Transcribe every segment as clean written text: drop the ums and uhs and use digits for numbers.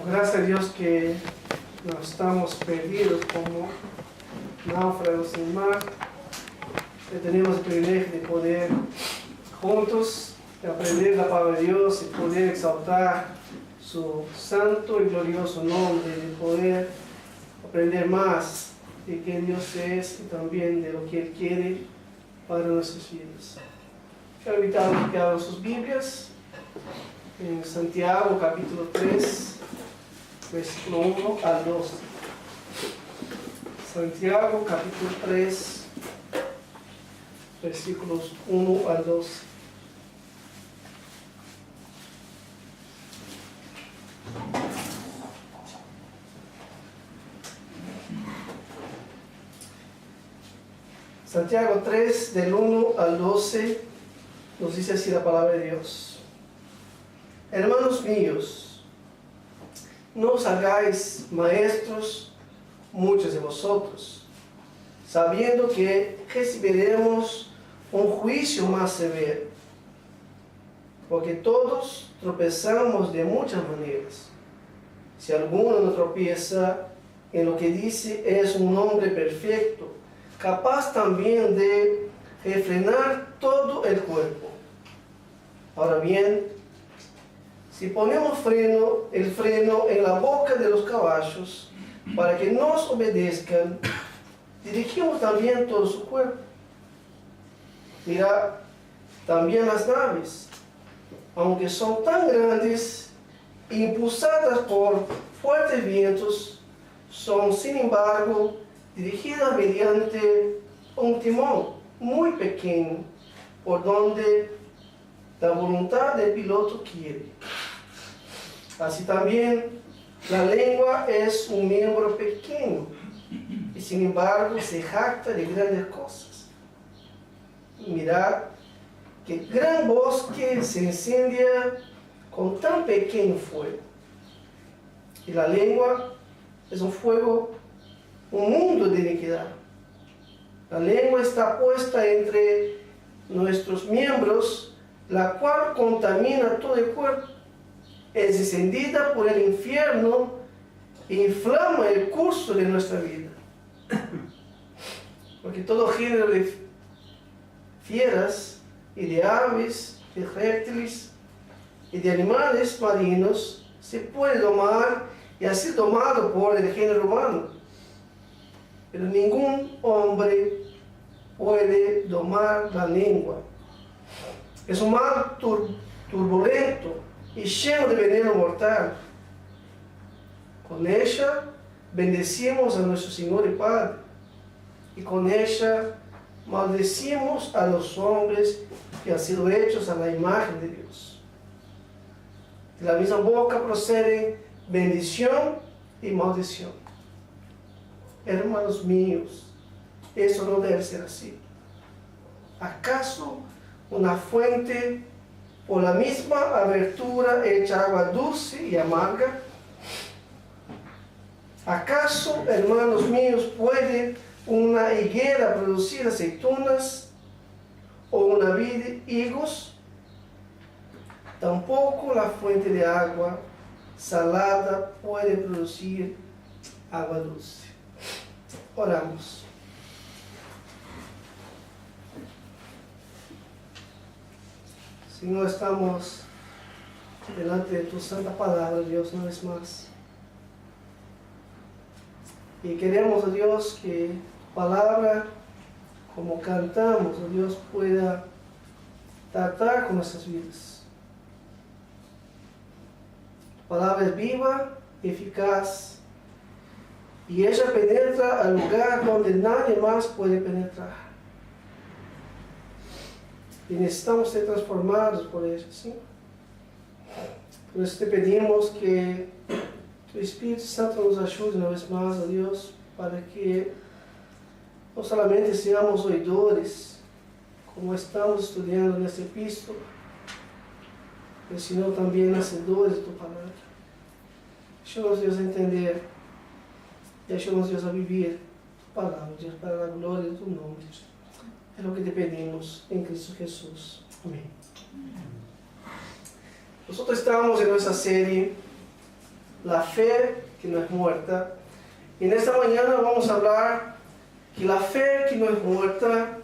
Gracias a Dios que no estamos perdidos como náufragos en el mar, que tenemos el privilegio de poder juntos aprender la palabra de Dios y poder exaltar su santo y glorioso nombre, de poder aprender más de quién Dios es y también de lo que Él quiere para nuestras vidas. Quiero invitarlos a que abran sus Biblias en Santiago capítulo 3, versículo 1 al 12. Santiago capítulo 3, versículos 1 al 12. Santiago 3, del 1 al 12, nos dice así la palabra de Dios. Hermanos míos, no os hagáis maestros muchos de vosotros, sabiendo que recibiremos un juicio más severo, porque todos tropezamos de muchas maneras. Si alguno no tropieza en lo que dice, es un hombre perfecto, capaz también de refrenar todo el cuerpo. Ahora bien, si ponemos el freno en la boca de los caballos para que nos obedezcan, dirigimos también todo su cuerpo. Mirad, también las naves, aunque son tan grandes e impulsadas por fuertes vientos, son sin embargo dirigidas mediante un timón muy pequeño, por donde la voluntad del piloto quiere. Así también la lengua es un miembro pequeño y sin embargo se jacta de grandes cosas. Mirad que gran bosque se incendia con tan pequeño fuego. Y la lengua es un fuego, un mundo de iniquidad. La lengua está puesta entre nuestros miembros, la cual contamina todo el cuerpo. Es encendida por el infierno e inflama el curso de nuestra vida. Porque todo género de fieras y de aves, de reptiles y de animales marinos se puede domar y ha sido domado por el género humano. Pero ningún hombre puede domar la lengua. Es un mal turbulento y lleno de veneno mortal. Con ella bendecimos a nuestro Señor y Padre, y con ella maldecimos a los hombres que han sido hechos a la imagen de Dios. De la misma boca proceden bendición y maldición. Hermanos míos, eso no debe ser así. ¿Acaso una fuente por la misma abertura echa agua dulce y amarga? ¿Acaso, hermanos míos, puede una higuera producir aceitunas o una vid higos? Tampoco la fuente de agua salada puede producir agua dulce. Oramos. Señor, estamos delante de tu santa palabra, Dios, una vez más. Y queremos, oh Dios, que tu palabra, como cantamos, oh Dios, pueda tratar con nuestras vidas. Tu palabra es viva, eficaz, y ella penetra al lugar donde nadie más puede penetrar. Y necesitamos ser transformados por ella, ¿sí? Por eso te pedimos que tu Espíritu Santo nos ayude una vez más, oh Dios, para que no solamente seamos oidores, como estamos estudiando en este epístola, sino también hacedores de tu palabra. Ayúdanos, Dios, a entender y ayúdanos, Dios, a vivir tu palabra, Dios, para la gloria de tu nombre. Es lo que te pedimos en Cristo Jesús. Amén. Nosotros estamos en nuestra serie la fe que no es muerta. Y en esta mañana vamos a hablar que la fe que no es muerta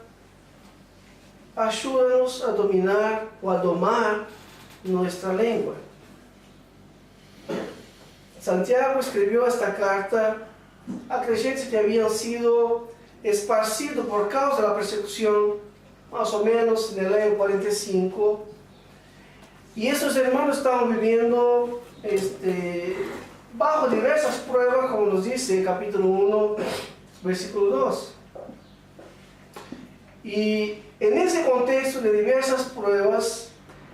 ayúdanos a dominar o a domar nuestra lengua. Santiago escribió esta carta a creyentes que habían sido esparcidos por causa de la persecución, más o menos en el año 45. Y esos hermanos estaban viviendo bajo diversas pruebas, como nos dice capítulo 1, versículo 2. Y en ese contexto de diversas pruebas,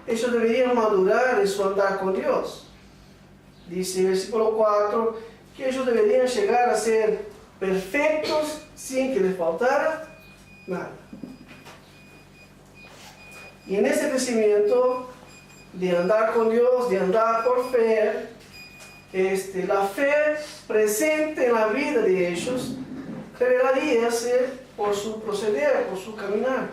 ellos deberían madurar en su andar con Dios. Dice versículo 4, que ellos deberían llegar a ser perfectos sin que les faltara nada. Y en ese crecimiento de andar con Dios, de andar por fe, la fe presente en la vida de ellos revelaríase por su proceder, por su caminar.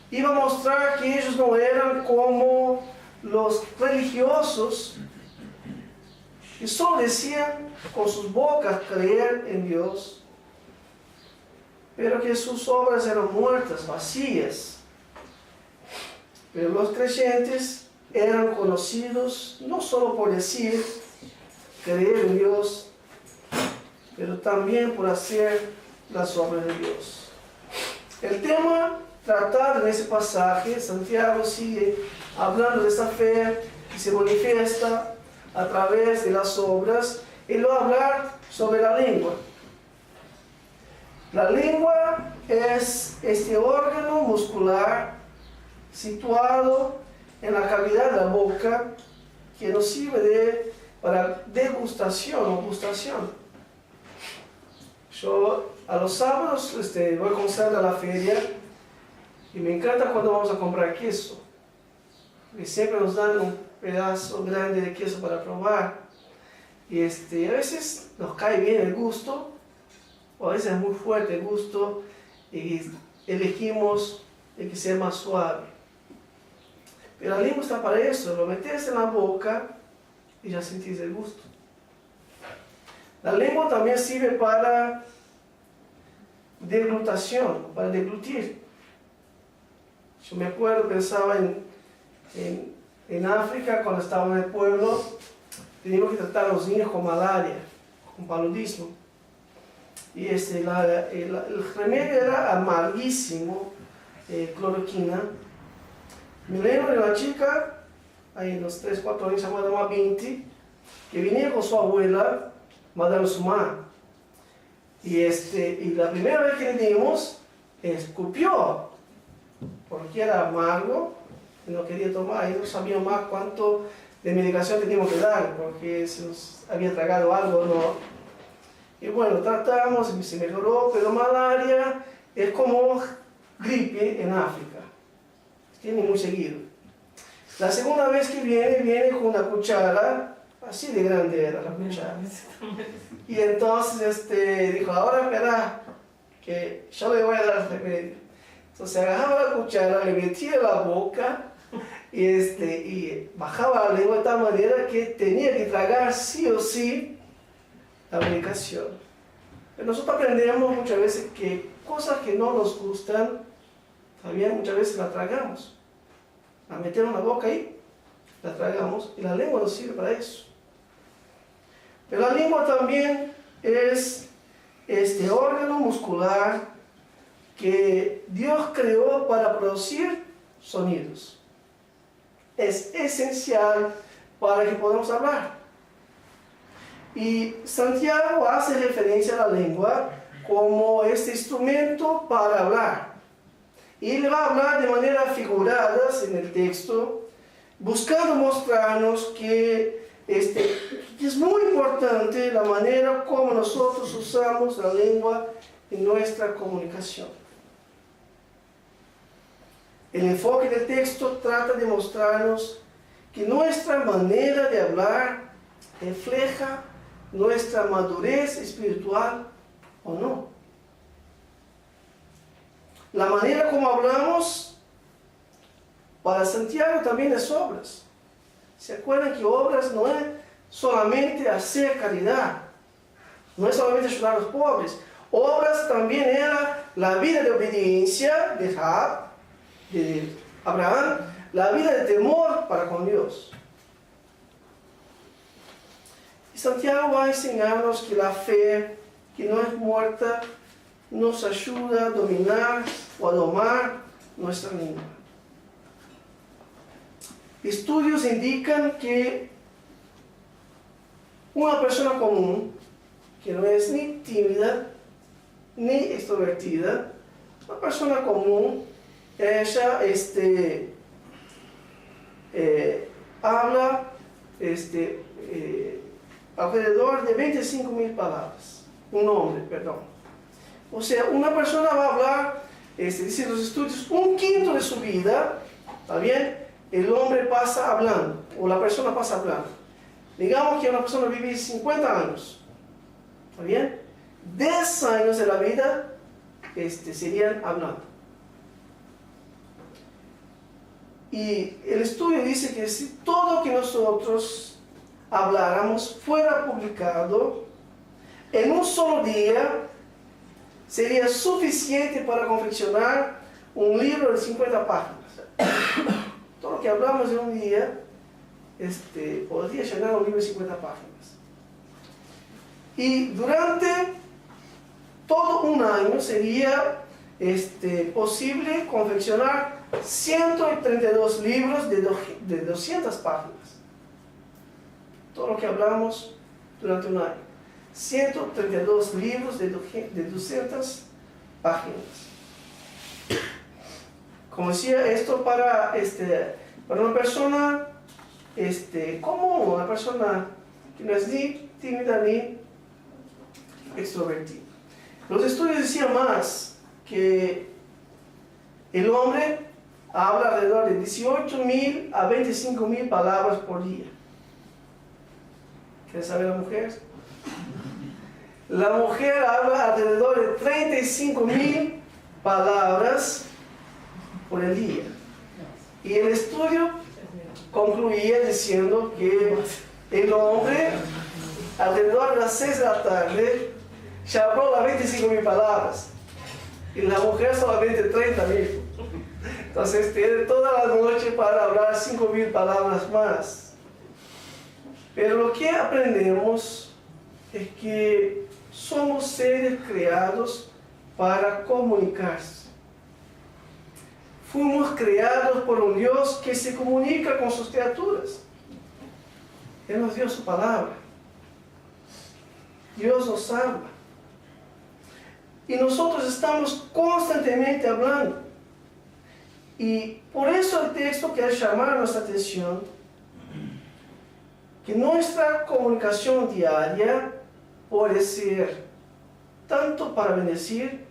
Iba a mostrar que ellos no eran como los religiosos que solo decían con sus bocas creer en Dios, pero que sus obras eran muertas, vacías. Pero los creyentes eran conocidos no solo por decir creer en Dios, pero también por hacer las obras de Dios. El tema tratado en ese pasaje, Santiago sigue hablando de esta fe que se manifiesta a través de las obras, y luego hablar sobre la lengua. La lengua es este órgano muscular situado en la cavidad de la boca que nos sirve para degustación o gustación. Yo a los sábados voy con Sandra a la feria y me encanta cuando vamos a comprar queso. Y siempre nos dan un pedazo grande de queso para probar. Y a veces nos cae bien el gusto, o a veces es muy fuerte el gusto, y elegimos el que sea más suave. Pero la lengua está para eso, lo metes en la boca y ya sentís el gusto. La lengua también sirve para deglutación, para deglutir. Yo me acuerdo, pensaba en África, cuando estaba en el pueblo, teníamos que tratar a los niños con malaria, con paludismo. Y el remedio era amarguísimo, cloroquina. Me lembro de una chica, ahí en los 3, 4 años, llamada Madame Binti, que venía con su abuela, Madame Sumar. Y la primera vez que le dimos, escupió, porque era amargo, y no quería tomar, y no sabía más cuánto de medicación teníamos que dar, porque se nos había tragado algo, ¿no? Y bueno, tratamos, y se mejoró, pero malaria es como gripe en África, tiene muy seguido. La segunda vez que viene con una cuchara, así de grande era la cuchara. Y entonces dijo, ahora espera, que yo le voy a dar remedio. Entonces agarraba la cuchara, le metía en la boca y bajaba la lengua de tal manera que tenía que tragar sí o sí la medicación. Pero nosotros aprendemos muchas veces que cosas que no nos gustan, también muchas veces las tragamos. La metemos en la boca y la tragamos, y la lengua nos sirve para eso. Pero la lengua también es este órgano muscular que Dios creó para producir sonidos. Es esencial para que podamos hablar. Y Santiago hace referencia a la lengua como este instrumento para hablar. Y él va a hablar de manera figurada en el texto, buscando mostrarnos que es muy importante la manera como nosotros usamos la lengua en nuestra comunicación. El enfoque del texto trata de mostrarnos que nuestra manera de hablar refleja nuestra madurez espiritual o no. La manera como hablamos, para Santiago también es obras. ¿Se acuerdan que obras no es solamente hacer caridad? No es solamente ayudar a los pobres. Obras también era la vida de obediencia de Abraham, la vida de temor para con Dios. Y Santiago va a enseñarnos que la fe, que no es muerta, nos ayuda a dominar o a domar nuestra lengua. Estudios indican que una persona común, que no es ni tímida ni extrovertida, una persona común, ella habla alrededor de 25.000 palabras. Un hombre, perdón. O sea, una persona va a hablar, dicen los estudios, 1/5 de su vida, ¿está bien? El hombre pasa hablando, o la persona pasa hablando. Digamos que una persona vive 50 años, ¿está bien? 10 años de la vida serían hablando. Y el estudio dice que si todo lo que nosotros habláramos fuera publicado en un solo día, sería suficiente para confeccionar un libro de 50 páginas. Todo lo que hablamos en un día podría llenar un libro de 50 páginas. Y durante todo un año sería posible confeccionar 132 libros de 200 páginas. Todo lo que hablamos durante un año. 132 libros de 200 páginas. Como decía, esto para una persona común, una persona que no es ni tímida ni extrovertida. Los estudios decían más que el hombre habla alrededor de 18.000 a 25.000 palabras por día. ¿Quieren saber la mujer? La mujer habla alrededor de 35.000 palabras por el día. Y el estudio concluía diciendo que el hombre, alrededor de las 6 de la tarde, ya habló las 25.000 palabras. Y la mujer solamente 30.000. Entonces tiene toda la noche para hablar 5.000 palabras más. Pero lo que aprendemos es que somos seres creados para comunicarse. Fuimos creados por un Dios que se comunica con sus criaturas. Él nos dio su palabra. Dios nos habla. Y nosotros estamos constantemente hablando. Y por eso el texto quiere llamar nuestra atención que nuestra comunicación diaria puede ser tanto para bendecir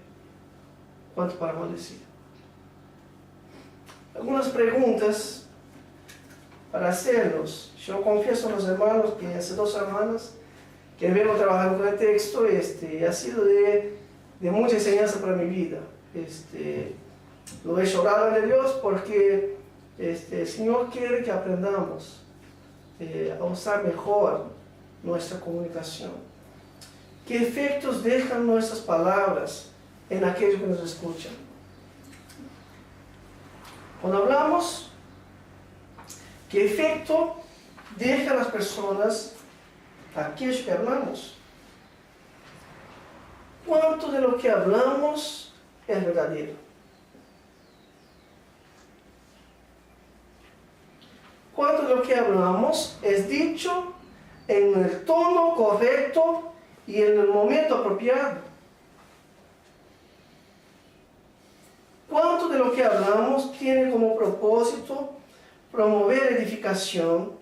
cuanto para maldecir. Algunas preguntas para hacernos. Yo confieso a los hermanos que hace 2 semanas que vengo trabajando con el texto ha sido de mucha enseñanza para mi vida. Lo he llorado de Dios porque el Señor quiere que aprendamos a usar mejor nuestra comunicación. ¿Qué efectos dejan nuestras palabras en aquellos que nos escuchan? Cuando hablamos, ¿qué efecto dejan las personas, aquellos que hablamos? ¿Cuánto de lo que hablamos es verdadero? ¿Cuánto de lo que hablamos es dicho en el tono correcto y en el momento apropiado? ¿Cuánto de lo que hablamos tiene como propósito promover edificación,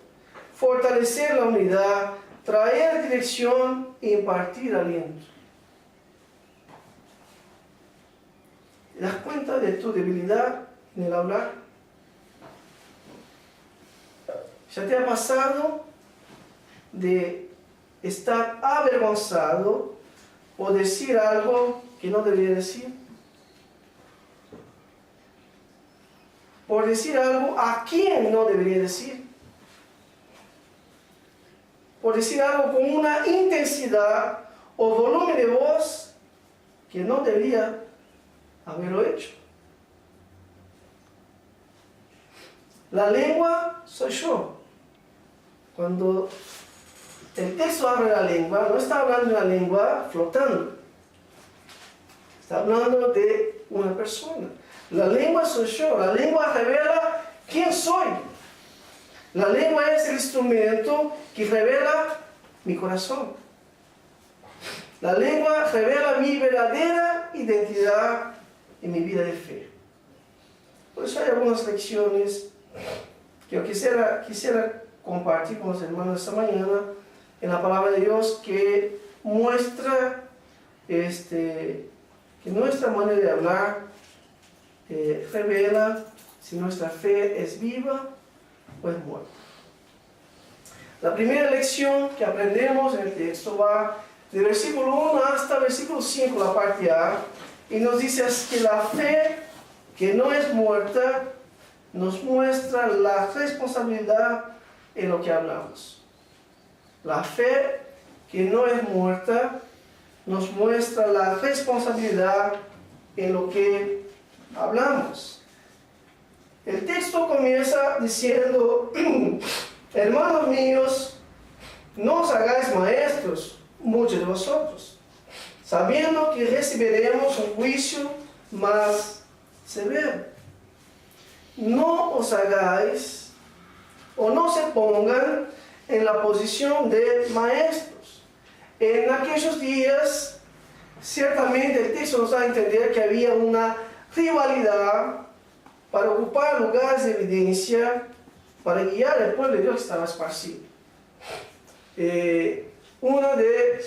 fortalecer la unidad, traer dirección e impartir aliento? ¿Te das cuenta de tu debilidad en el hablar? ¿Ya te ha pasado de estar avergonzado o decir algo que no debería decir? Por decir algo a quien no debería decir. por decir algo con una intensidad o volumen de voz que no debería haberlo hecho. La lengua soy yo. Cuando el texto abre la lengua, no está hablando de una lengua flotando. Está hablando de una persona. La lengua soy yo. La lengua revela quién soy. La lengua es el instrumento que revela mi corazón. La lengua revela mi verdadera identidad y mi vida de fe. Por eso hay algunas lecciones que yo quisiera compartir con los hermanos esta mañana en la palabra de Dios que muestra que nuestra manera de hablar revela si nuestra fe es viva o es muerta. La primera lección que aprendemos en el texto va del versículo 1 hasta el versículo 5, la parte A, y nos dice que la fe que no es muerta nos muestra la responsabilidad en lo que hablamos. La fe que no es muerta nos muestra la responsabilidad en lo que hablamos. El texto comienza diciendo, hermanos míos, no os hagáis maestros, muchos de vosotros, sabiendo que recibiremos un juicio más severo. No os hagáis o no se pongan en la posición de maestros. En aquellos días, ciertamente el texto nos da a entender que había una rivalidad para ocupar lugares de evidencia, para guiar al pueblo de Dios que estaba esparcido. Una de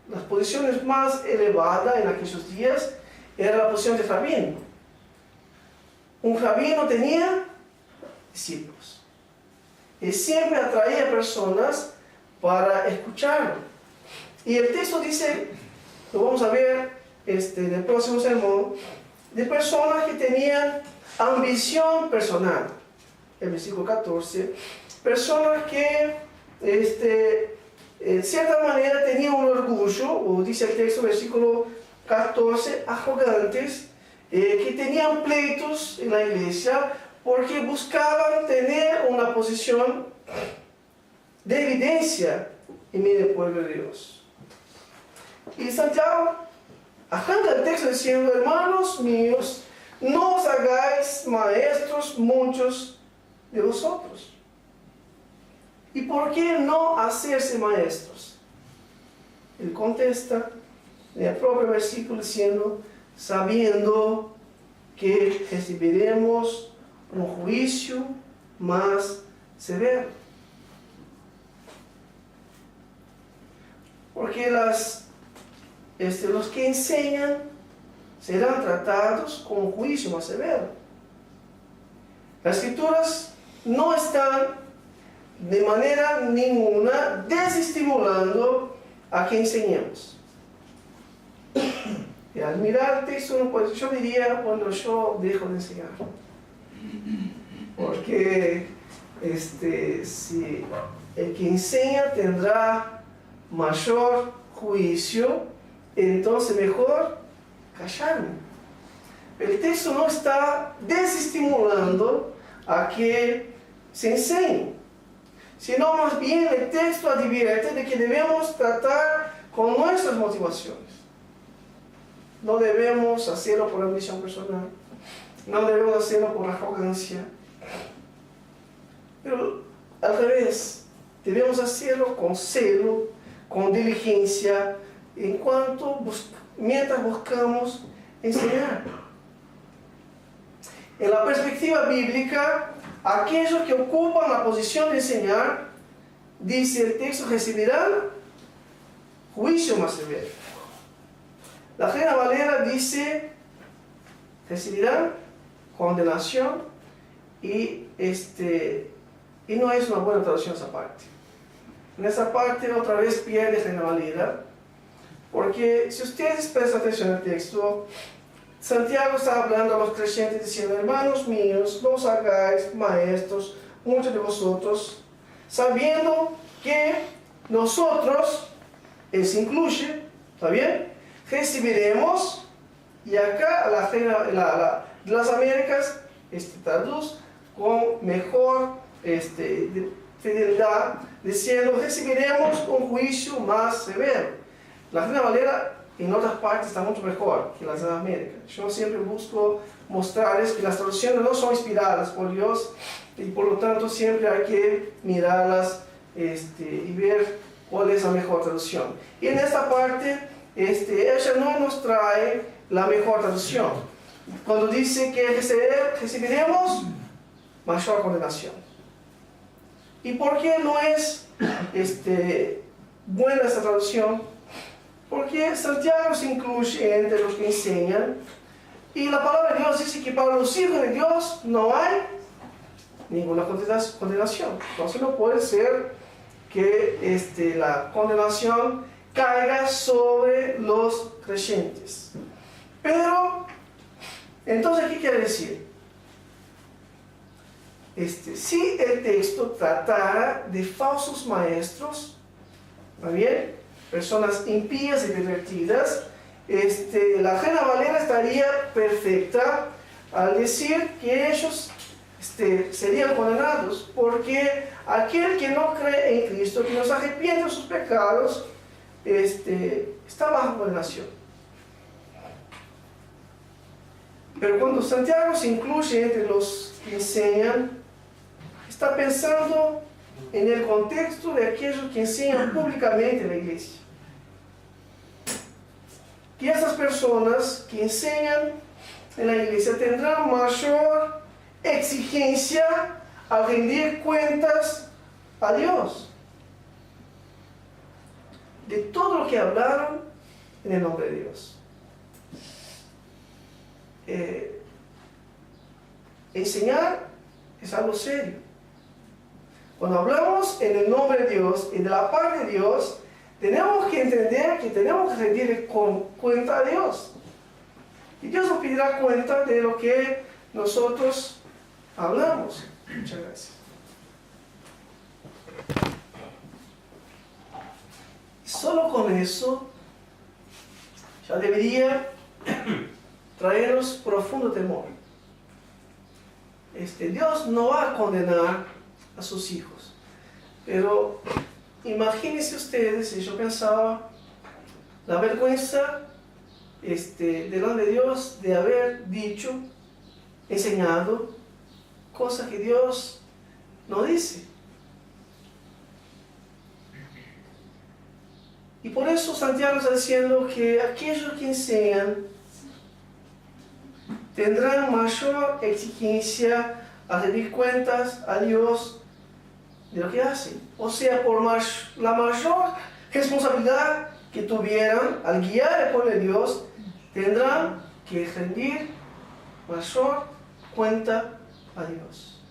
las posiciones más elevadas en aquellos días era la posición de rabino. Un rabino tenía discípulos y siempre atraía personas para escucharlo. Y el texto dice, lo vamos a ver en el próximo sermón, de personas que tenían ambición personal. El versículo 14, personas que en cierta manera tenían un orgullo, o dice el texto, versículo 14, arrogantes, que tenían pleitos en la iglesia porque buscaban tener una posición de evidencia en medio del pueblo de Dios. Y Santiago arranca el texto diciendo, hermanos míos, no os hagáis maestros muchos de vosotros. ¿Y por qué no hacerse maestros? Él contesta en el propio versículo diciendo, sabiendo que recibiremos un juicio más severo. Porque los que enseñan serán tratados con un juicio más severo. Las Escrituras no están de manera ninguna desestimulando a que enseñemos. Y al mirar el texto, pues yo diría cuando yo dejo de enseñar. Porque si el que enseña tendrá mayor juicio, entonces mejor callarme. El texto no está desestimulando a que se enseñe, sino más bien el texto advierte de que debemos tratar con nuestras motivaciones. No debemos hacerlo por ambición personal, no debemos hacerlo por arrogancia, pero al revés, debemos hacerlo con celo, con diligencia, mientras buscamos enseñar. En la perspectiva bíblica, aquellos que ocupan la posición de enseñar, dice el texto, recibirán juicio más severo. La Reina Valera dice, recibirán condenación y no es una buena traducción esa parte. En esa parte otra vez pierde Reina Valera, porque si ustedes prestan atención al texto, Santiago está hablando a los creyentes diciendo, hermanos míos, no os hagáis maestros, muchos de vosotros, sabiendo que nosotros, él se incluye, ¿está bien? Recibiremos, y acá de las Américas traduce con mejor fidelidad, diciendo, recibiremos un juicio más severo. La Reina Valera en otras partes está mucho mejor que las de América. Yo siempre busco mostrarles que las traducciones no son inspiradas por Dios y por lo tanto siempre hay que mirarlas y ver cuál es la mejor traducción. Y en esta parte, ella no nos trae la mejor traducción. Cuando dice que recibiremos mayor condenación. ¿Y por qué no es buena esta traducción? Porque Santiago se incluye entre los que enseñan y la palabra de Dios dice que para los hijos de Dios no hay ninguna condenación. Entonces no puede ser que la condenación caiga sobre los creyentes. Pero, entonces, ¿qué quiere decir? Si el texto tratara de falsos maestros, ¿está bien? Personas impías y pervertidas, la Reina Valera estaría perfecta al decir que ellos serían condenados, porque aquel que no cree en Cristo, que no se arrepiente de sus pecados, está bajo condenación. Pero cuando Santiago se incluye entre los que enseñan, está pensando en el contexto de aquellos que enseñan públicamente en la iglesia. Que esas personas que enseñan en la iglesia tendrán mayor exigencia al rendir cuentas a Dios de todo lo que hablaron en el nombre de Dios. Enseñar es algo serio. Cuando hablamos en el nombre de Dios y de la parte de Dios, tenemos que entender que tenemos que rendir cuenta a Dios. Y Dios nos pedirá cuenta de lo que nosotros hablamos. Muchas gracias. Y solo con eso ya debería traernos profundo temor. Dios no va a condenar a sus hijos, pero imagínense ustedes, y yo pensaba, la vergüenza delante de Dios de haber dicho, enseñado, cosas que Dios no dice. Y por eso Santiago está diciendo que aquellos que enseñan tendrán mayor exigencia a rendir cuentas a Dios de lo que hacen. O sea, por la mayor responsabilidad que tuvieran al guiar al pueblo de Dios, tendrán que rendir mayor cuenta a Dios.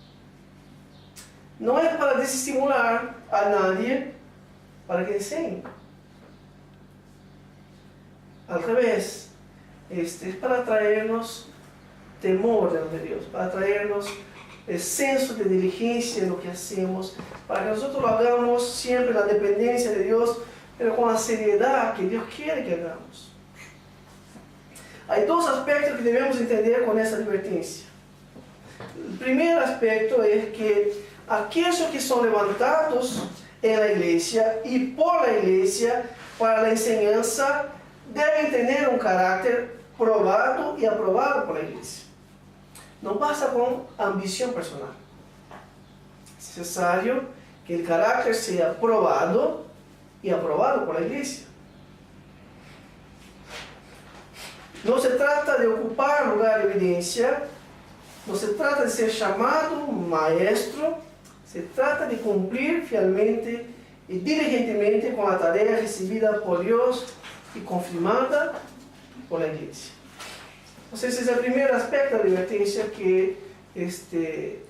No es para desestimular a nadie para que enseñe. Al revés, es para traernos temor delante de Dios, para traernos el senso de diligencia en lo que hacemos, para que nosotros lo hagamos siempre en la dependencia de Dios, pero con la seriedad que Dios quiere que hagamos. Hay dos aspectos que debemos entender con esta advertencia. El primer aspecto es que aquellos que son levantados en la iglesia y por la iglesia para la enseñanza deben tener un carácter probado y aprobado por la iglesia. No basta con ambición personal. Es necesario que el carácter sea probado y aprobado por la iglesia. No se trata de ocupar lugar de evidencia, no se trata de ser llamado maestro, se trata de cumplir fielmente y diligentemente con la tarea recibida por Dios y confirmada por la iglesia. Entonces, ese es el primer aspecto de la advertencia, que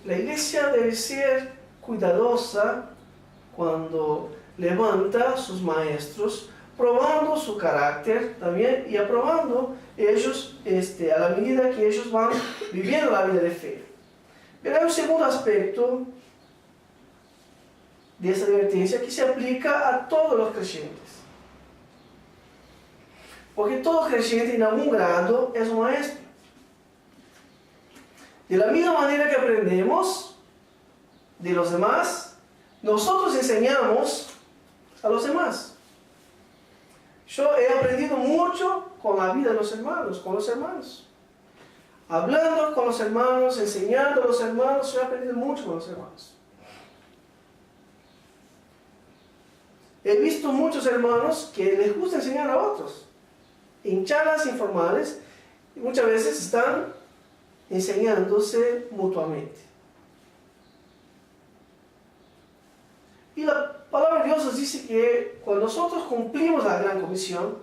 la iglesia debe ser cuidadosa cuando levanta a sus maestros, probando su carácter también y aprobando ellos a la medida que ellos van viviendo la vida de fe. Pero hay un segundo aspecto de esa advertencia que se aplica a todos los creyentes. Porque todo creyente en algún grado es un maestro. De la misma manera que aprendemos de los demás, nosotros enseñamos a los demás. Yo he aprendido mucho con la vida de los hermanos, con los hermanos. Hablando con los hermanos, enseñando a los hermanos, yo he aprendido mucho con los hermanos. He visto muchos hermanos que les gusta enseñar a otros. En charlas informales, y muchas veces están enseñándose mutuamente. Y la palabra de Dios nos dice que cuando nosotros cumplimos la gran comisión,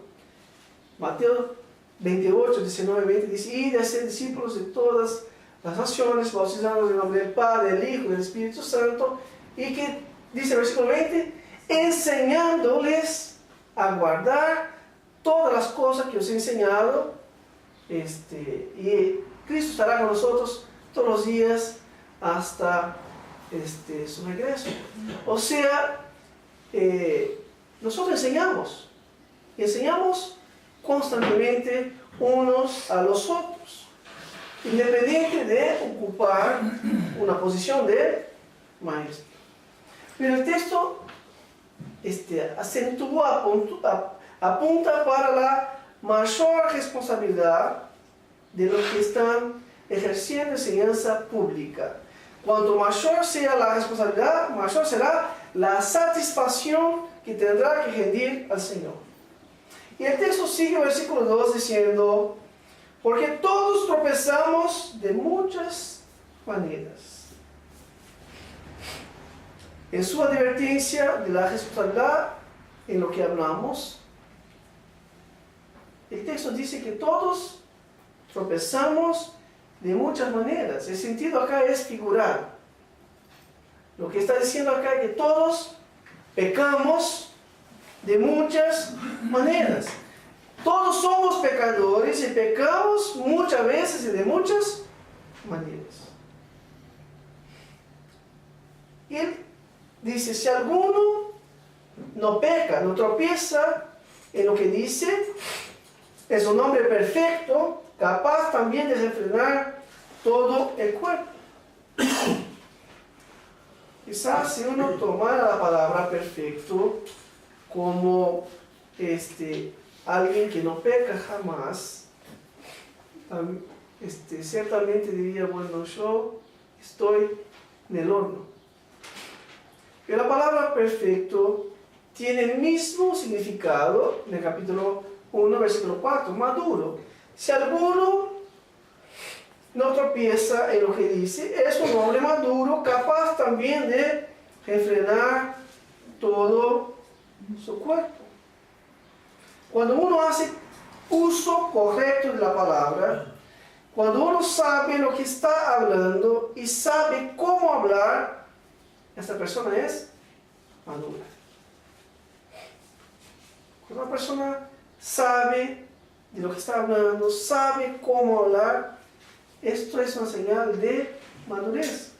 Mateo 28, 19, 20 dice: id a ser discípulos de todas las naciones, bautizándolos en el nombre del Padre, del Hijo y del Espíritu Santo, y que dice el versículo 20, enseñándoles a guardar todas las cosas que os he enseñado, y Cristo estará con nosotros todos los días hasta su regreso. O sea, nosotros enseñamos constantemente unos a los otros, independiente de ocupar una posición de maestro. Pero el texto apunta para la mayor responsabilidad de los que están ejerciendo enseñanza pública. Cuanto mayor sea la responsabilidad, mayor será la satisfacción que tendrá que rendir al Señor. Y el texto sigue el versículo 2 diciendo: porque todos tropezamos de muchas maneras. En su advertencia de la responsabilidad en lo que hablamos, el texto dice que todos tropezamos de muchas maneras. El sentido acá es figurado. Lo que está diciendo acá es que todos pecamos de muchas maneras. Todos somos pecadores y pecamos muchas veces y de muchas maneras. Y él dice: si alguno no peca, no tropieza en lo que dice, es un hombre perfecto, capaz también de refrenar todo el cuerpo. Quizás si uno tomara la palabra perfecto como alguien que no peca jamás, ciertamente diría: bueno, yo estoy en el horno. Pero la palabra perfecto tiene el mismo significado en el capítulo 1, versículo 4, maduro. Si alguno no tropieza en lo que dice, es un hombre maduro, capaz también de refrenar todo su cuerpo. Cuando uno hace uso correcto de la palabra, cuando uno sabe lo que está hablando y sabe cómo hablar, esta persona es madura. Cuando una persona sabe de lo que está hablando, sabe cómo hablar, esto es una señal de madurez.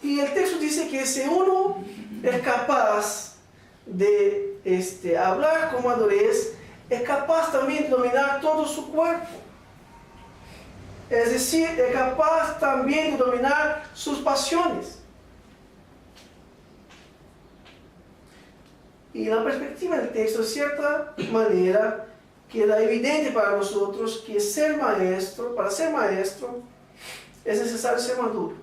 Y el texto dice que si uno es capaz de hablar con madurez, es capaz también de dominar todo su cuerpo. Es decir, es capaz también de dominar sus pasiones. Y la perspectiva del texto, de cierta manera, queda evidente para nosotros que para ser maestro, es necesario ser maduro.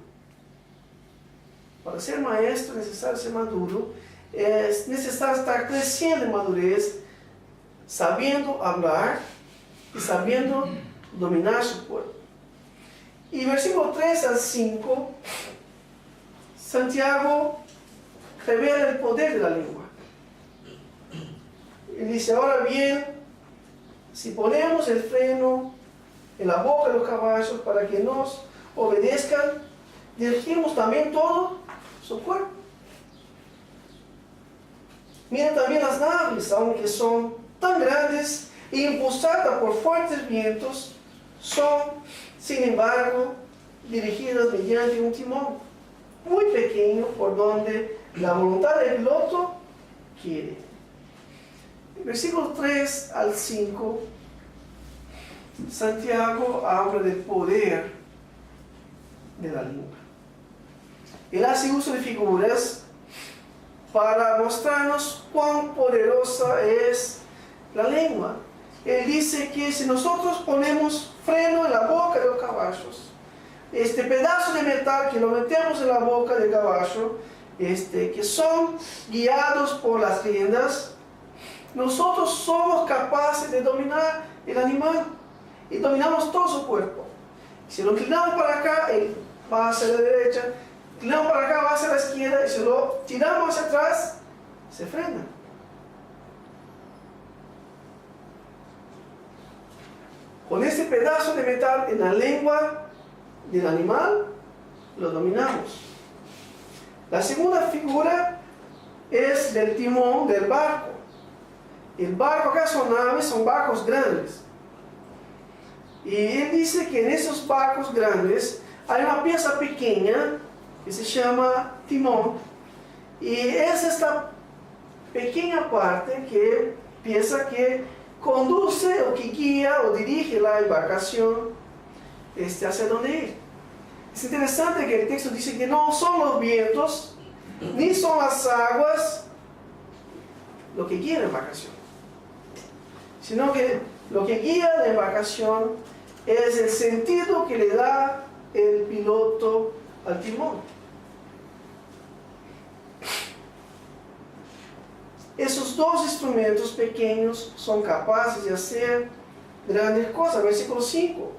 Para ser maestro es necesario ser maduro, es necesario estar creciendo en madurez, sabiendo hablar y sabiendo dominar su cuerpo. Y versículo 3 al 5, Santiago revela el poder de la lengua. Y dice: ahora bien, si ponemos el freno en la boca de los caballos para que nos obedezcan, dirigimos también todo su cuerpo. Miren también las naves, aunque son tan grandes e impulsadas por fuertes vientos, son, sin embargo, dirigidas mediante un timón muy pequeño por donde la voluntad del piloto quiere. Versículos 3 al 5, Santiago habla del poder de la lengua. Él hace uso de figuras para mostrarnos cuán poderosa es la lengua. Él dice que si nosotros ponemos freno en la boca de los caballos, este pedazo de metal que lo metemos en la boca del caballo, que son guiados por las riendas, nosotros somos capaces de dominar el animal y dominamos todo su cuerpo. Si lo inclinamos para acá, él va hacia la derecha, inclinamos para acá, va hacia la izquierda, y si lo tiramos hacia atrás, se frena. Con este pedazo de metal en la lengua del animal, lo dominamos. La segunda figura es del timón del barco. El barco acá son naves, son barcos grandes. Y él dice que en esos barcos grandes hay una pieza pequeña que se llama timón. Y es esta pequeña parte que piensa que conduce o que guía o dirige la embarcación hacia donde ir. Es interesante que el texto dice que no son los vientos ni son las aguas lo que guía la embarcación, sino que lo que guía la embarcación es el sentido que le da el piloto al timón. Esos dos instrumentos pequeños son capaces de hacer grandes cosas. Versículo 5.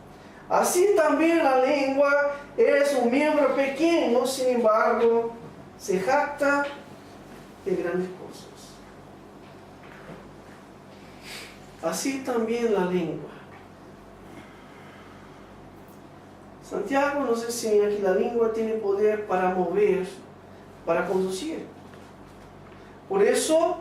Así también la lengua es un miembro pequeño, sin embargo, se jacta de grandes cosas. Así también la lengua. Santiago nos enseña que la lengua tiene poder para mover, para conducir. Por eso,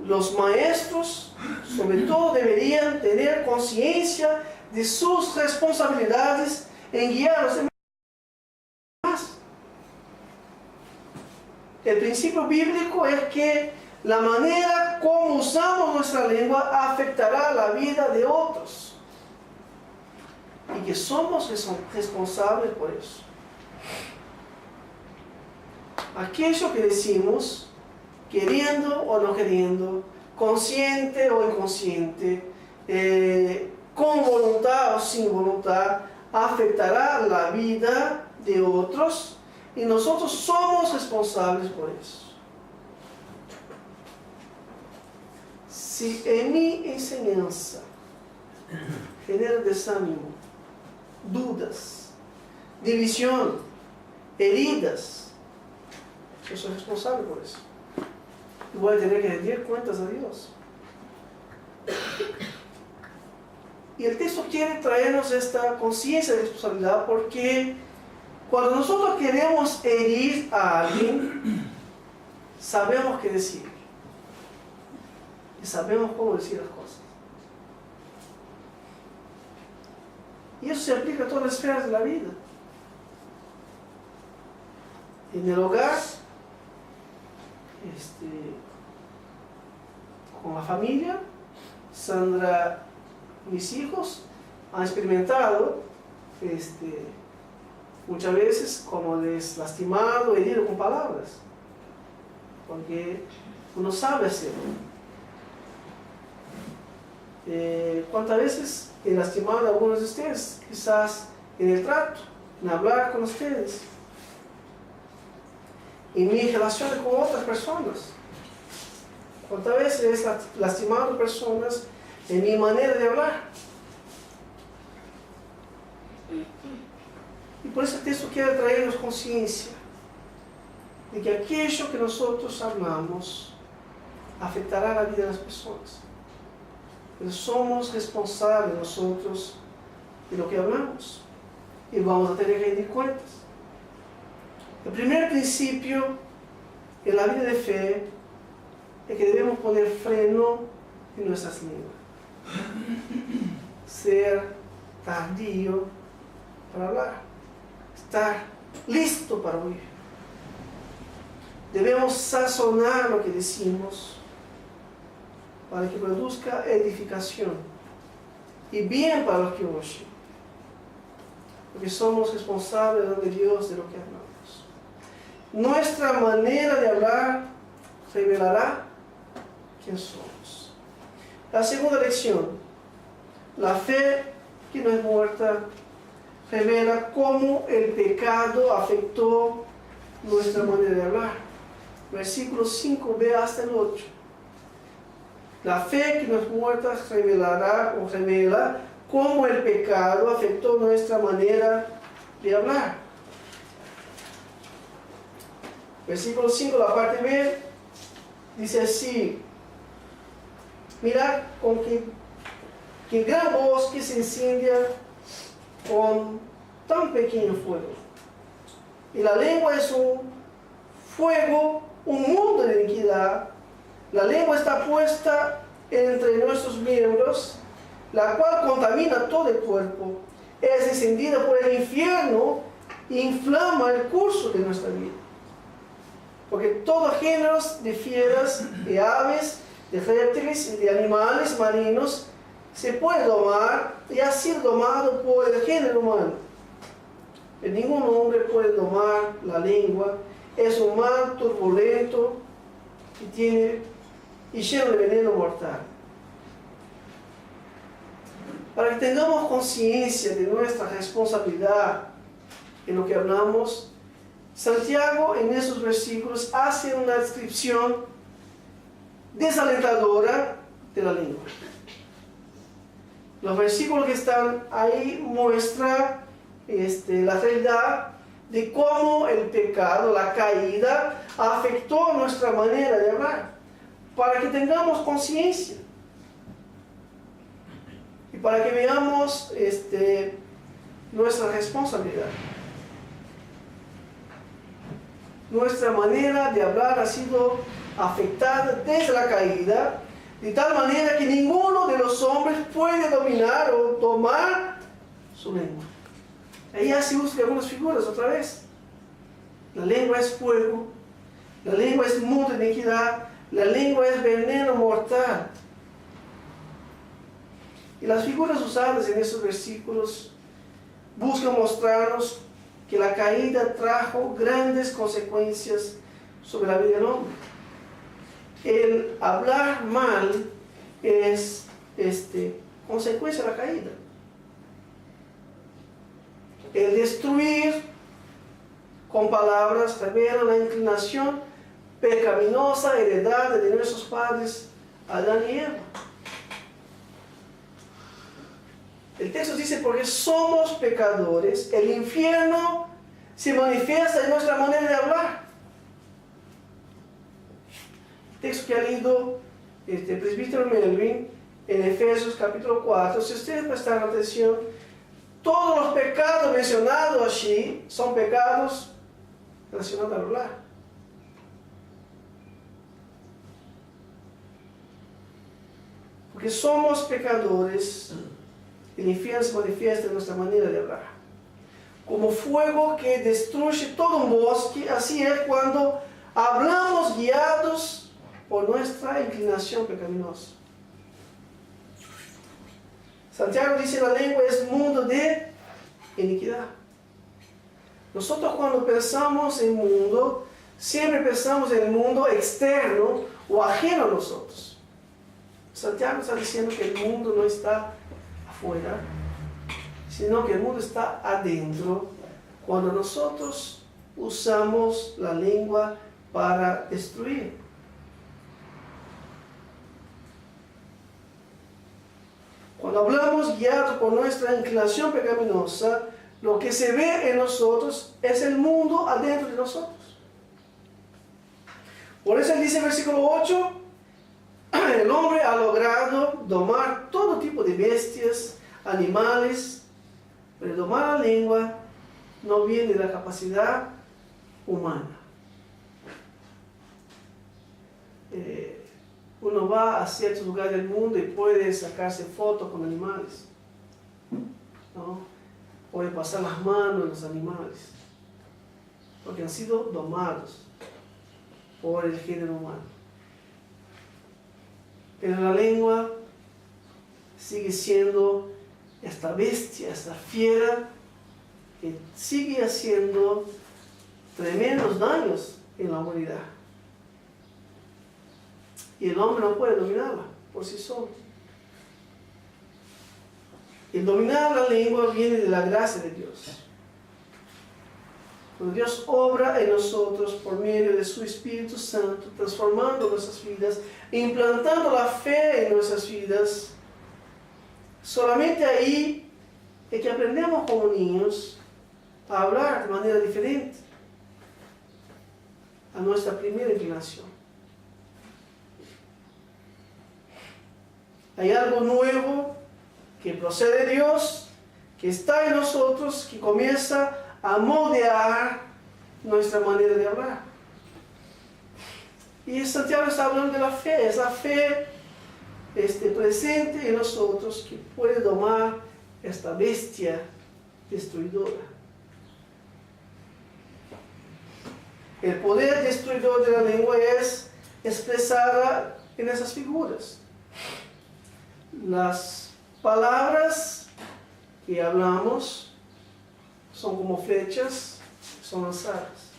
los maestros, sobre todo, deberían tener conciencia de sus responsabilidades en guiar a los demás. El principio bíblico es que la manera como usamos nuestra lengua afectará la vida de otros. Y que somos responsables por eso. Aquello que decimos, queriendo o no queriendo, consciente o inconsciente, con voluntad o sin voluntad, afectará la vida de otros y nosotros somos responsables por eso. Si en mi enseñanza genera desánimo, dudas, división, heridas, yo soy responsable por eso. Y voy a tener que rendir cuentas a Dios. Y el texto quiere traernos esta conciencia de responsabilidad porque cuando nosotros queremos herir a alguien, sabemos qué decir. Y sabemos cómo decir las cosas. Y eso se aplica a todas las esferas de la vida. En el hogar, con la familia, Sandra, mis hijos han experimentado muchas veces como les lastimado, herido con palabras, porque uno sabe hacerlo. ¿Cuántas veces he lastimado a algunos de ustedes? Quizás en el trato, en hablar con ustedes, en mis relaciones con otras personas. ¿Cuántas veces he lastimado a personas en mi manera de hablar? Y por eso el texto quiere traernos conciencia de que aquello que nosotros hablamos afectará la vida de las personas. Pero somos responsables nosotros de lo que hablamos y vamos a tener que rendir cuentas. El primer principio en la vida de fe es que debemos poner freno en nuestras lenguas. Ser tardío para hablar. Estar listo para oír. Debemos sazonar lo que decimos para que produzca edificación y bien para los que oyen, porque somos responsables de Dios de lo que hablamos. Nuestra manera de hablar revelará quién somos. La segunda lección: la fe que no es muerta revela cómo el pecado afectó nuestra manera de hablar. Versículo 5b hasta el 8. La fe que no es muerta revelará o revela cómo el pecado afectó nuestra manera de hablar. Versículo 5, la parte B, dice así: mirad con qué gran bosque se incendia con tan pequeño fuego. Y la lengua es un fuego, un mundo de iniquidad. La lengua está puesta entre nuestros miembros, la cual contamina todo el cuerpo. Es encendida por el infierno e inflama el curso de nuestra vida. Porque todos géneros de fieras, de aves, de réptiles y de animales marinos se puede domar y ha sido domado por el género humano. Pero ningún hombre puede domar la lengua. Es un mal turbulento y lleno de veneno mortal. Para que tengamos conciencia de nuestra responsabilidad en lo que hablamos, Santiago en esos versículos hace una descripción desalentadora de la lengua. Los versículos que están ahí muestran la realidad de cómo el pecado, la caída, afectó nuestra manera de hablar, para que tengamos conciencia y para que veamos nuestra responsabilidad. Nuestra manera de hablar ha sido afectada desde la caída, de tal manera que ninguno de los hombres puede dominar o tomar su lengua. Ahí ya se usan algunas figuras otra vez. La lengua es fuego, la lengua es mundo de iniquidad, la lengua es veneno mortal. Y las figuras usadas en estos versículos buscan mostrarnos que la caída trajo grandes consecuencias sobre la vida del hombre. El hablar mal es consecuencia de la caída. El destruir con palabras revela la inclinación pecaminosa heredada de nuestros padres Adán y Eva. El texto dice: porque somos pecadores, el infierno se manifiesta en nuestra manera de hablar. El texto que ha leído el presbítero Melvin en Efesios capítulo 4, si ustedes prestan atención, todos los pecados mencionados allí son pecados relacionados al hablar. Porque somos pecadores, el infierno se manifiesta en nuestra manera de hablar. Como fuego que destruye todo un bosque, así es cuando hablamos guiados por nuestra inclinación pecaminosa. Santiago dice: la lengua es mundo de iniquidad. Nosotros cuando pensamos en mundo, siempre pensamos en el mundo externo o ajeno a nosotros. Santiago está diciendo que el mundo no está afuera, sino que el mundo está adentro cuando nosotros usamos la lengua para destruir. Cuando hablamos guiados por nuestra inclinación pecaminosa, lo que se ve en nosotros es el mundo adentro de nosotros. Por eso él dice en el versículo 8, el hombre ha logrado domar todo tipo de bestias, animales, pero domar la lengua no viene de la capacidad humana. Uno va a ciertos lugares del mundo y puede sacarse fotos con animales, ¿no? Puede pasar las manos en los animales, porque han sido domados. por el género humano. Pero la lengua sigue siendo esta bestia, esta fiera, que sigue haciendo tremendos daños en la humanidad. Y el hombre no puede dominarla por sí solo. El dominar la lengua viene de la gracia de Dios. Cuando Dios obra en nosotros por medio de su Espíritu Santo, transformando nuestras vidas, implantando la fe en nuestras vidas, solamente ahí es que aprendemos como niños a hablar de manera diferente a nuestra primera inclinación. Hay algo nuevo que procede de Dios, que está en nosotros, que comienza a moldear nuestra manera de hablar. Y Santiago está hablando de la fe, es la fe presente en nosotros que puede domar esta bestia destruidora. El poder destruidor de la lengua es expresada en esas figuras. Las palabras que hablamos son como flechas, son lanzadas.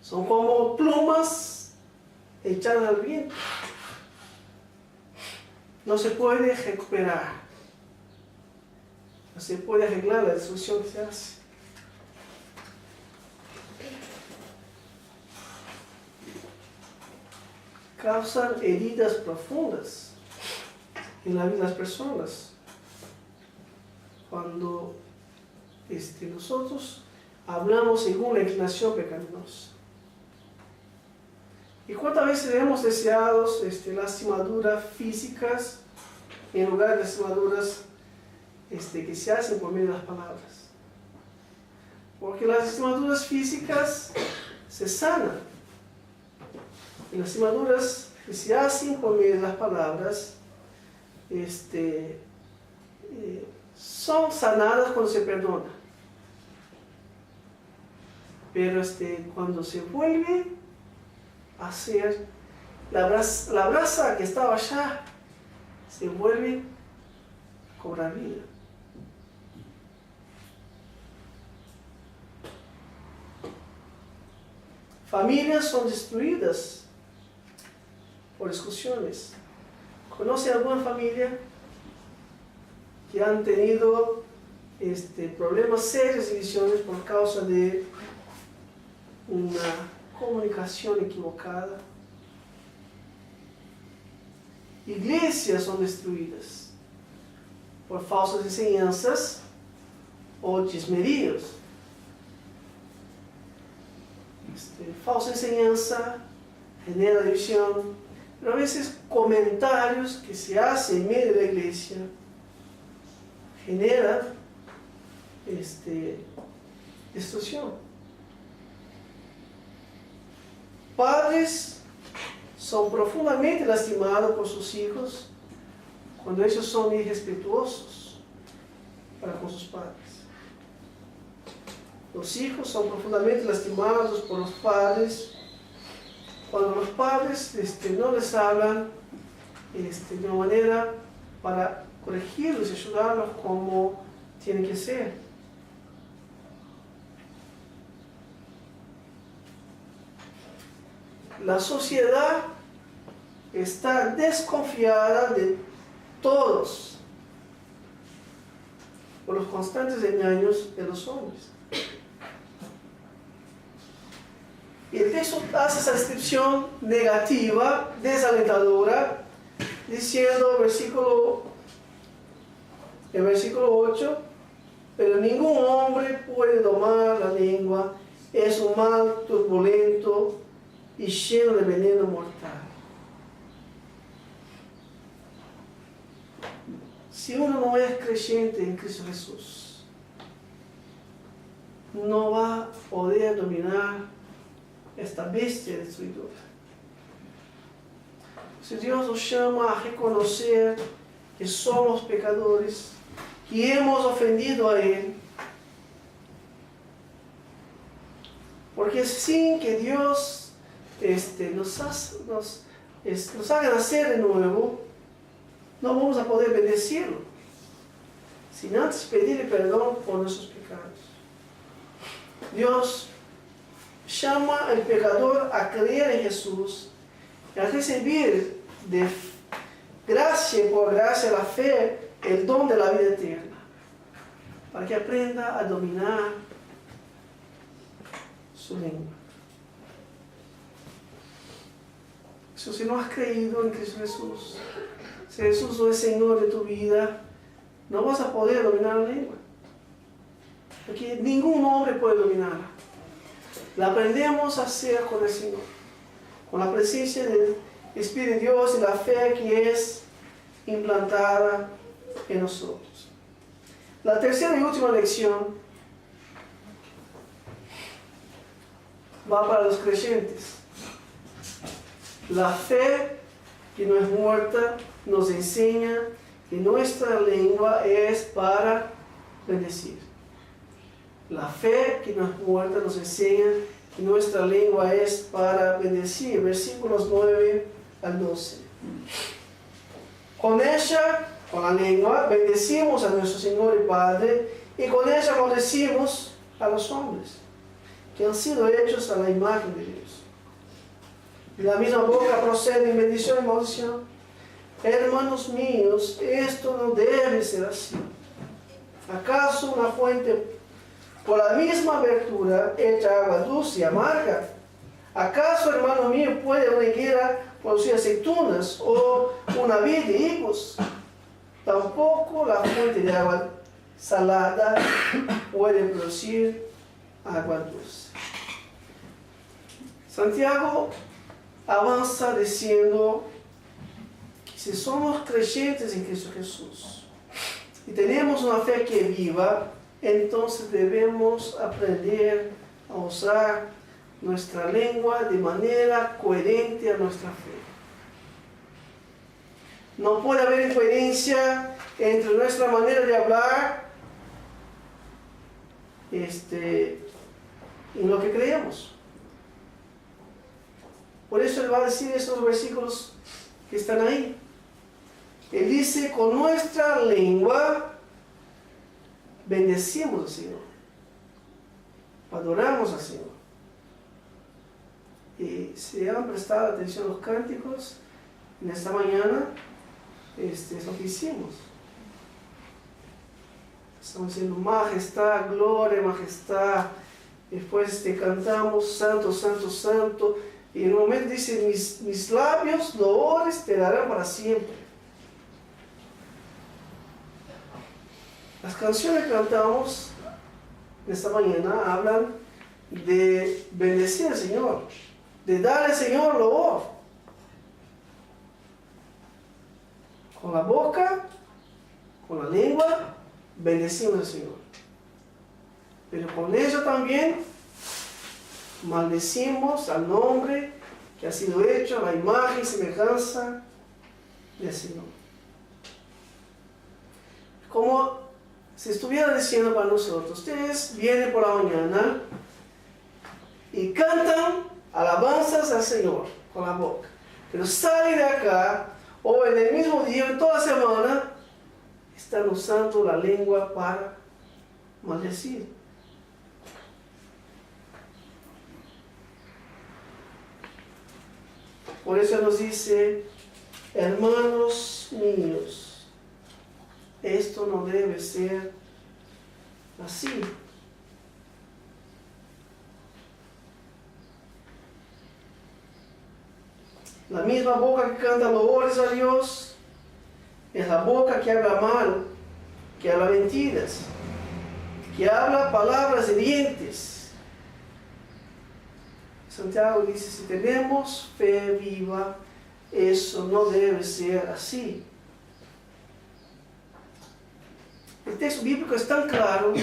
Son como plumas echadas al viento. No se puede recuperar. No se puede arreglar la destrucción que se hace. Causan heridas profundas en la vida de las personas. Cuando nosotros hablamos según la inclinación pecaminosa. ¿Y cuántas veces hemos deseado lastimaduras físicas en lugar de lastimaduras que se hacen por medio de las palabras? Porque las lastimaduras físicas se sanan. Y las lastimaduras que se hacen por medio de las palabras son sanadas cuando se perdona. Pero cuando se vuelve a hacer, la brasa que estaba allá se vuelve a cobrar vida. Familias son destruidas por discusiones. ¿Conoce alguna familia que han tenido problemas serios de divisiones por causa de una comunicación equivocada? Iglesias son destruidas por falsas enseñanzas o chismeríos. Falsa enseñanza genera división, pero a veces comentarios que se hacen en medio de la iglesia generan destrucción. Padres son profundamente lastimados por sus hijos cuando ellos son irrespetuosos para con sus padres. Los hijos son profundamente lastimados por los padres cuando los padres no les hablan de una manera para corregirlos y ayudarlos como tienen que ser. La sociedad está desconfiada de todos por los constantes engaños de los hombres. Y el texto hace esa descripción negativa, desalentadora, diciendo en versículo 8, pero ningún hombre puede domar la lengua, es un mal turbulento y lleno de veneno mortal. Si uno no es creyente en Cristo Jesús, no va a poder dominar esta bestia destruidora. Si Dios nos llama a reconocer que somos pecadores, que hemos ofendido a Él, porque sin que Dios nos haga nacer de nuevo, no vamos a poder bendecirlo sin antes pedirle perdón por nuestros pecados. Dios llama al pecador a creer en Jesús y a recibir de gracia por gracia la fe, el don de la vida eterna, para que aprenda a dominar su lengua. Si no has creído en Cristo Jesús, si Jesús no es Señor de tu vida, no vas a poder dominar la lengua. Porque ningún hombre puede dominarla. La aprendemos a hacer con el Señor, con la presencia del Espíritu de Dios y la fe que es implantada en nosotros. La tercera y última lección va para los creyentes. La fe que no es muerta nos enseña que nuestra lengua es para bendecir. La fe que no es muerta nos enseña que nuestra lengua es para bendecir. Versículos 9 al 12. Con ella, con la lengua, bendecimos a nuestro Señor y Padre, y con ella maldecimos a los hombres que han sido hechos a la imagen de Dios. De la misma boca proceden bendición y maldición. Hermanos míos, esto no debe ser así. ¿Acaso una fuente por la misma abertura echa agua dulce y amarga? ¿Acaso, hermano mío, puede una higuera producir aceitunas o una vid de higos? Tampoco la fuente de agua salada puede producir agua dulce. Santiago avanza diciendo que si somos creyentes en Cristo Jesús y tenemos una fe que viva, entonces debemos aprender a usar nuestra lengua de manera coherente a nuestra fe. No puede haber incoherencia entre nuestra manera de hablar en lo que creemos. Por eso él va a decir esos versículos que están ahí. Él dice, con nuestra lengua bendecimos al Señor, adoramos al Señor. Y si han prestado atención a los cánticos en esta mañana, es lo que hicimos. Estamos diciendo majestad, gloria, majestad. Después cantamos santo, santo, santo. Y en un momento dice, mis labios loores te darán para siempre. Las canciones que cantamos esta mañana hablan de bendecir al Señor, de dar al Señor loor. Con la boca, con la lengua, bendecimos al Señor. Pero con ello también maldecimos al nombre que ha sido hecho a la imagen y semejanza del Señor. Como si estuviera diciendo para nosotros, ustedes vienen por la mañana y cantan alabanzas al Señor con la boca, pero salen de acá o en el mismo día, en toda semana, están usando la lengua para maldecir. Por eso nos dice, hermanos míos, esto no debe ser así. La misma boca que canta loores a Dios es la boca que habla mal, que habla mentiras, que habla palabras hirientes. Santiago dice, si tenemos fe viva, eso no debe ser así. El texto bíblico es tan claro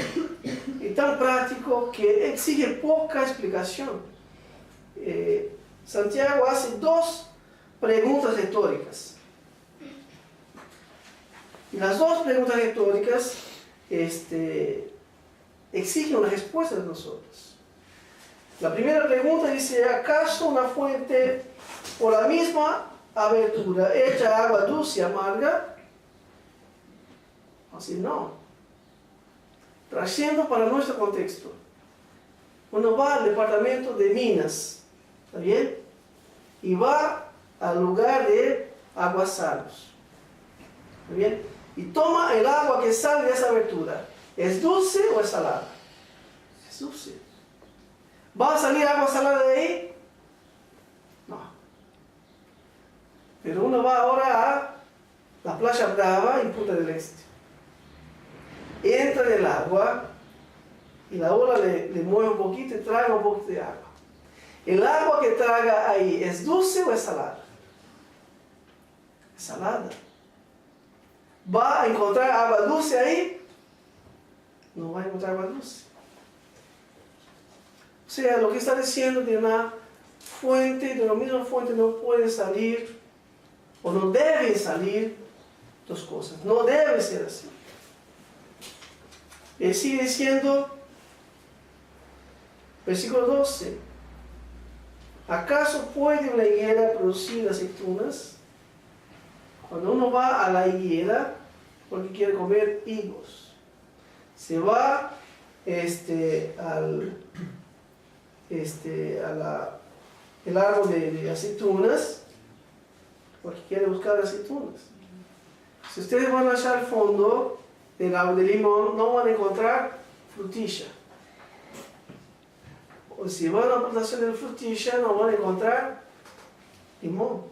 y tan práctico que exige poca explicación. Santiago hace dos preguntas retóricas. Y las dos preguntas retóricas exigen una respuesta de nosotros. La primera pregunta dice, ¿acaso una fuente por la misma abertura echa agua dulce y amarga? Así no. Trayendo para nuestro contexto. Uno va al departamento de minas, ¿está bien? Y va al lugar de aguasalos, ¿está bien? Y toma el agua que sale de esa abertura. ¿Es dulce o es salada? Es dulce. ¿Va a salir agua salada de ahí? No. Pero uno va ahora a la Playa Brava en Punta del Este. Entra en el agua y la ola le mueve un poquito y traga un poquito de agua. ¿El agua que traga ahí es dulce o es salada? Es salada. ¿Va a encontrar agua dulce ahí? No va a encontrar agua dulce. O sea, lo que está diciendo de una fuente, de una misma fuente no puede salir, o no deben salir dos cosas. No debe ser así. Él sigue diciendo, versículo 12, ¿acaso puede una higuera producir aceitunas? Cuando uno va a la higuera, porque quiere comer higos, se va el árbol de aceitunas, porque quiere buscar aceitunas. Si ustedes van allá al fondo del árbol de limón, no van a encontrar frutilla. O si van a la plantación de frutilla, no van a encontrar limón.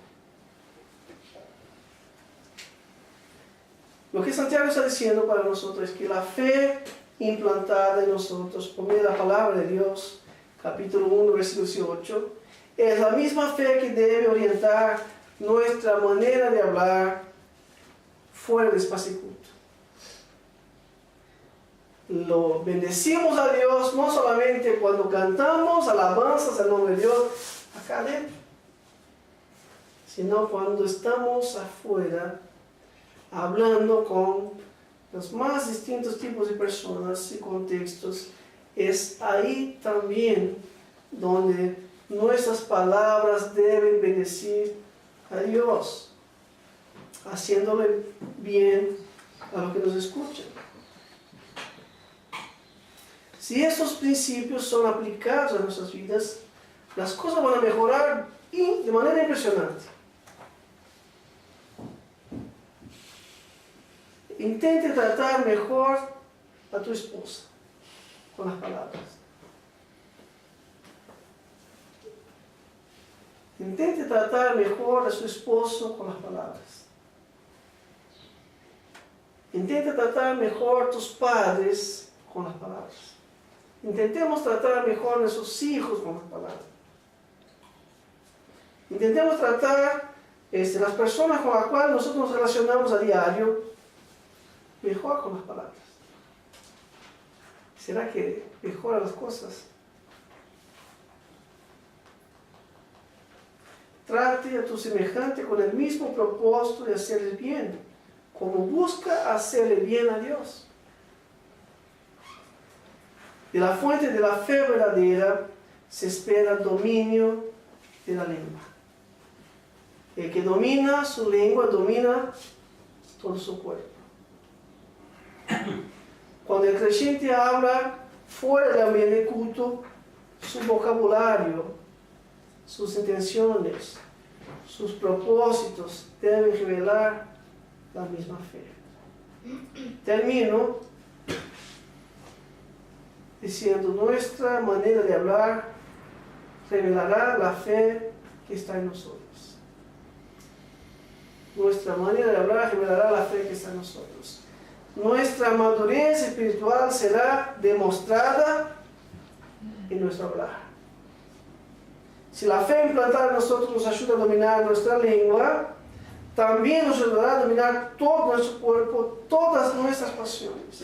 Lo que Santiago está diciendo para nosotros es que la fe implantada en nosotros por medio de la palabra de Dios, capítulo 1, versículo 18, es la misma fe que debe orientar nuestra manera de hablar fuera del espacio culto. Lo bendecimos a Dios no solamente cuando cantamos alabanzas al nombre de Dios acá adentro, sino cuando estamos afuera hablando con los más distintos tipos de personas y contextos. Es ahí también donde nuestras palabras deben bendecir a Dios, haciéndole bien a los que nos escuchan. Si estos principios son aplicados a nuestras vidas, las cosas van a mejorar de manera impresionante. Intente tratar mejor a tu esposa con las palabras. Intente tratar mejor a su esposo con las palabras. Intente tratar mejor a tus padres con las palabras. Intentemos tratar mejor a nuestros hijos con las palabras. Intentemos tratar las personas con las cuales nosotros nos relacionamos a diario mejor con las palabras. ¿Será que mejora las cosas? Trate a tu semejante con el mismo propósito de hacerle bien, como busca hacerle bien a Dios. De la fuente de la fe verdadera se espera dominio de la lengua. El que domina su lengua domina todo su cuerpo. Cuando el creyente habla fuera del ambiente de culto, su vocabulario, sus intenciones, sus propósitos deben revelar la misma fe. Termino diciendo, nuestra manera de hablar revelará la fe que está en nosotros. Nuestra manera de hablar revelará la fe que está en nosotros. Nuestra madurez espiritual será demostrada en nuestro hablar. Si la fe implantada en nosotros nos ayuda a dominar nuestra lengua, también nos ayudará a dominar todo nuestro cuerpo, todas nuestras pasiones.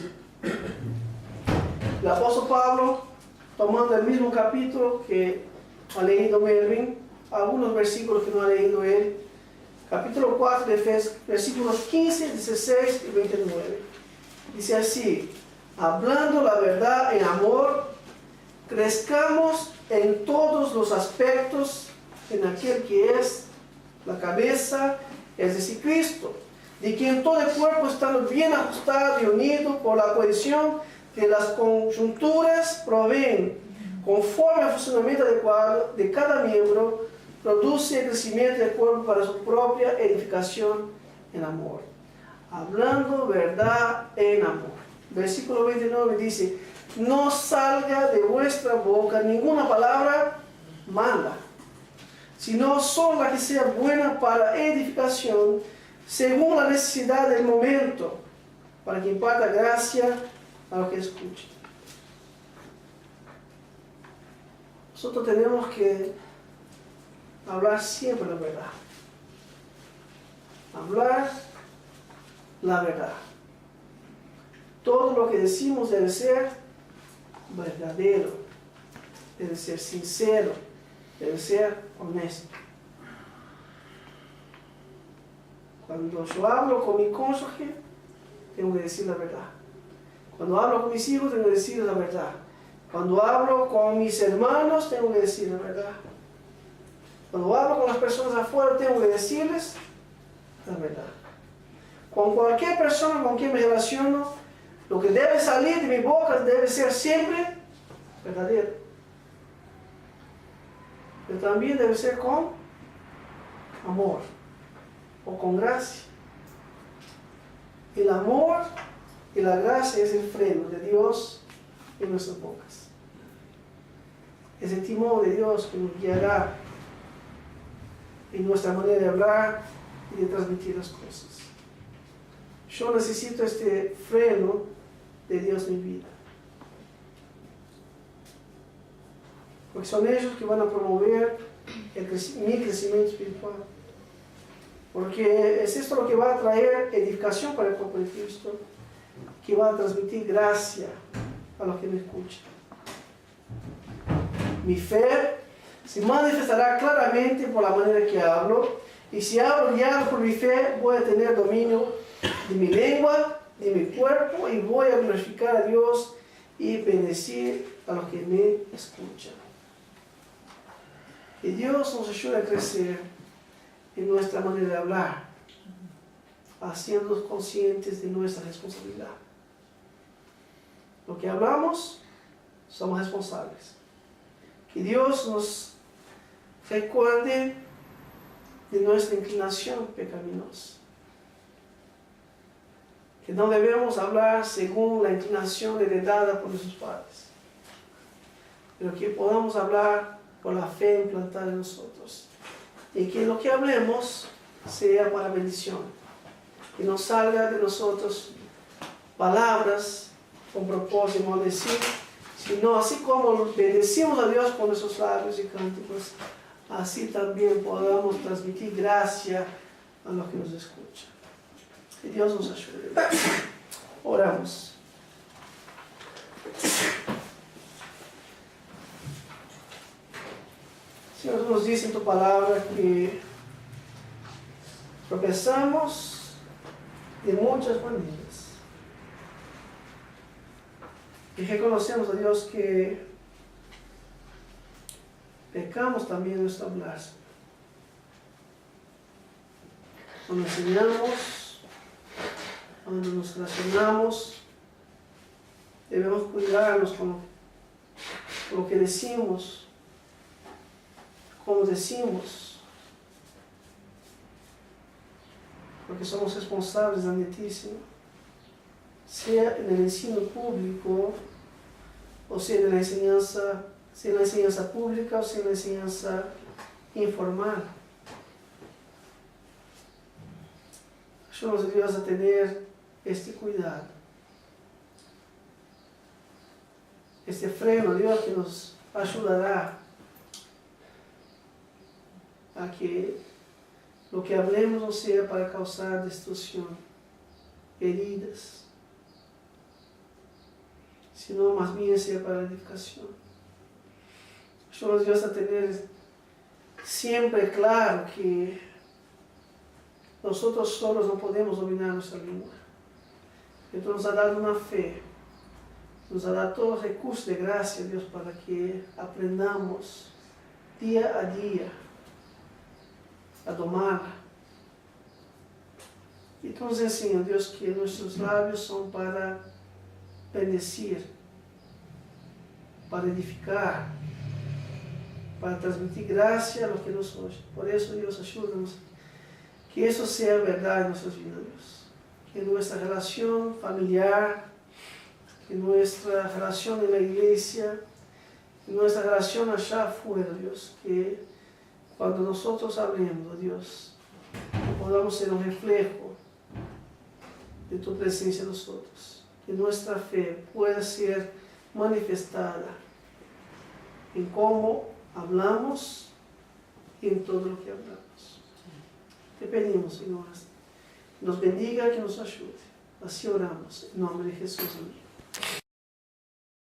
El apóstol Pablo, tomando el mismo capítulo que ha leído Melvin, algunos versículos que no ha leído él, capítulo 4 de Efesios, versículos 15, 16 y 29. Dice así: hablando la verdad en amor, crezcamos en todos los aspectos en aquel que es la cabeza, es decir, Cristo, de quien todo el cuerpo estando bien ajustado y unido por la cohesión que las conjunturas proveen, conforme al funcionamiento adecuado de cada miembro, produce el crecimiento del cuerpo para su propia edificación en amor. Hablando verdad en amor. Versículo 29 dice, no salga de vuestra boca ninguna palabra mala, sino solo la que sea buena para edificación, según la necesidad del momento, para que imparta gracia a los que escuchen. Nosotros tenemos que hablar siempre la verdad. Hablar la verdad. Todo lo que decimos debe ser verdadero, debe ser sincero, debe ser honesto. Cuando yo hablo con mi cónyuge, tengo que decir la verdad. Cuando hablo con mis hijos, tengo que decir la verdad. Cuando hablo con mis hermanos, tengo que decir la verdad. Cuando hablo con las personas afuera, tengo que decirles la verdad. Con cualquier persona con quien me relaciono, lo que debe salir de mi boca debe ser siempre verdadero. Pero también debe ser con amor o con gracia. El amor y la gracia es el freno de Dios en nuestras bocas. Es el timón de Dios que nos guiará en nuestra manera de hablar y de transmitir las cosas. Yo necesito este freno de Dios en mi vida. Porque son ellos que van a promover mi crecimiento espiritual. Porque es esto lo que va a traer edificación para el cuerpo de Cristo, que va a transmitir gracia a los que me escuchan. Mi fe se manifestará claramente por la manera que hablo, y si hablo guiado por mi fe, voy a tener dominio de mi lengua, de mi cuerpo, y voy a glorificar a Dios y bendecir a los que me escuchan. Que Dios nos ayude a crecer en nuestra manera de hablar, haciéndonos conscientes de nuestra responsabilidad. Lo que hablamos, somos responsables. Que Dios nos recuerde de nuestra inclinación pecaminosa. Que no debemos hablar según la inclinación heredada por nuestros padres, pero que podamos hablar por la fe implantada en nosotros. Y que lo que hablemos sea para bendición. Que no salga de nosotros palabras con propósito de maldecir, sino así como bendecimos a Dios con nuestros labios y cánticos, así también podamos transmitir gracia a los que nos escuchan. Que Dios nos ayude. Oramos. Señor, nos dice en tu palabra que tropezamos de muchas maneras. Y reconocemos a Dios que pecamos también en nuestro hablar. Cuando enseñamos, cuando nos relacionamos, debemos cuidarnos con lo que decimos, como decimos, porque somos responsables ante ti, Señor. Sea en el ensino público, o sea en la enseñanza pública, o sea en la enseñanza informal. Ayúdanos, Dios, a tener este cuidado, este freno, Dios, que nos ayudará a que lo que hablemos no sea para causar destrucción, heridas, sino más bien sea para la edificación. Ayúdanos, Dios, a tener siempre claro que nosotros solos no podemos dominar nuestra lengua. Que tú nos has dado una fe nos ha dado todos los recursos de gracia, Dios, para que aprendamos día a día a domarla. Entonces, Señor Dios, que nuestros labios son para bendecir, para edificar, para transmitir gracia a los que nos oyen. Por eso, Dios, ayúdanos que eso sea verdad en nuestras vidas, Dios. Que nuestra relación familiar, que nuestra relación en la iglesia, que nuestra relación allá afuera, Dios, que cuando nosotros hablemos, Dios, podamos ser un reflejo de tu presencia en nosotros. Que nuestra fe pueda ser manifestada en cómo hablamos y en todo lo que hablamos. Te pedimos, Señor, nos bendiga, que nos ayude. Así oramos, en nombre de Jesús. Amén.